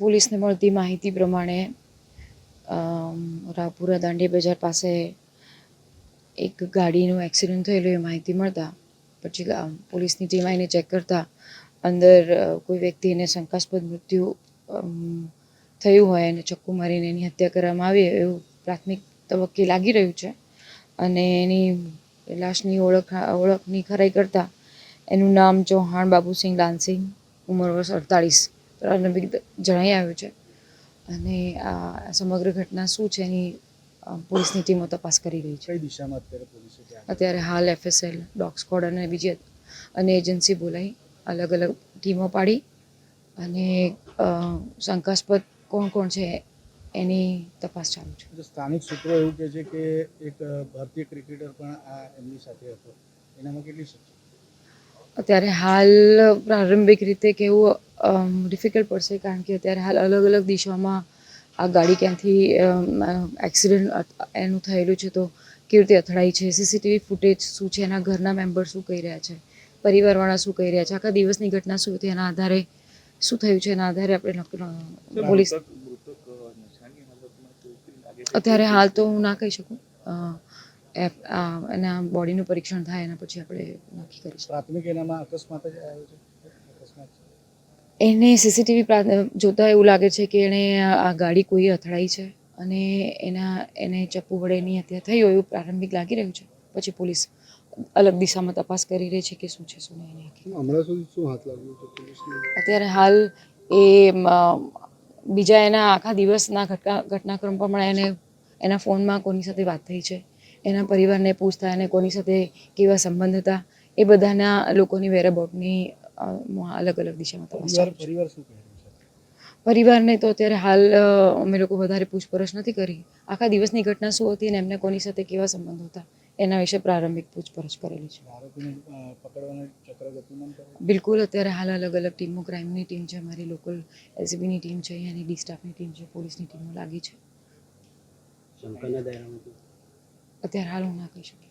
પોલીસને મળતી માહિતી પ્રમાણે રાવપુરા દાંડી બજાર પાસે એક ગાડીનું એક્સિડન્ટ થયેલું એ માહિતી મળતા પછી પોલીસની ટીમ આવીને ચેક કરતા અંદર કોઈ વ્યક્તિને શંકાસ્પદ મૃત્યુ થયું હોય અને ચક્કુ મારીને એની હત્યા કરવામાં આવી એવું પ્રાથમિક તબક્કે લાગી રહ્યું છે અને એની લાશની ઓળખની ખરાઈ કરતાં એનું નામ ચૌહાણ બાબુસિંહ દાનસિંહ, ઉંમર વર્ષ 48 પ્રારંભિક જણાઈ આવ્યું છે અને આ સમગ્ર ઘટના શું છે એની પોલીસની ટીમો તપાસ કરી રહી છે. કઈ દિશામાં અત્યારે હાલ FSL, ડોગ સ્ક્વોડ અને બીજી અને એજન્સી બોલાવી અલગ અલગ ટીમો પાડી અને શંકાસ્પદ કોણ છે એની તપાસ ચાલુ છે. સ્થાનિક સૂત્રો એવું કહે છે કે એક ભારતીય ક્રિકેટર પણ આ એમની સાથે હતો, એનામાં કેટલી સચ્ચાઈ? અત્યારે હાલ પ્રારંભિક રીતે કહેવું ડિફિકલ્ટ પડશે કારણ કે અત્યારે હાલ અલગ અલગ દિશામાં આ ગાડી ક્યાંથી એક્સિડન્ટ એનું થયેલું છે તો કેવી રીતે અથડાઈ છે, CCTV ફૂટેજ શું છે, એના ઘરના મેમ્બર શું કહી રહ્યા છે, પરિવારવાળા શું કહી રહ્યા છે, આખા દિવસની ઘટના શું હતી એના આધારે શું થયું છે એના આધારે આપણે પોલીસ અત્યારે હાલ તો હું ના કહી શકું. એના બોડીનું પરીક્ષણ થાય એના પછી આપણે નક્કી કરીશું. પ્રાથમિક એનામાં અકસ્માત જ આવ્યો છે. એને CCTV જોતાં એવું લાગે છે કે એણે આ ગાડી કોઈ અથડાઈ છે અને એને ચપ્પુ વડે એની હત્યા થઈ હોય એવું પ્રારંભિક લાગી રહ્યું છે. પછી પોલીસ અલગ દિશામાં તપાસ કરી રહી છે કે શું છે શું નહીં. હમણાં સુધી શું હાથ લાગ્યું છે પોલીસને? અત્યારે હાલ એ બીજા એના આખા દિવસના ઘટનાક્રમ પ્રમાણે એના ફોનમાં કોની સાથે વાત થઈ છે, એના પરિવારને પૂછતા એને કોની સાથે કેવા સંબંધ હતા એ બધાના લોકોની વેરાબાઉટની અલગ અલગ દિશામાં તપાસ ચાલુ છે. પરિવાર શું કહે છે? પરિવારને તો અત્યારે હાલ અમે લોકો વધારે પૂછપરછ નથી કરી. આખા દિવસની ઘટના શું હતી અને એમને કોની સાથે કેવા સંબંધો હતા એના વિશે પ્રારંભિક પૂછપરછ કરેલી છે. બિલકુલ અત્યારે હાલ અલગ અલગ ટીમો, ક્રાઇમની ટીમ છે, અમારી લોકલ LCBની ટીમ છે, અહીંયાની ડી સ્ટાફની ટીમ છે, પોલીસની ટીમો લાગી છે. અત્યારે હાલ હું ના કહી શકું.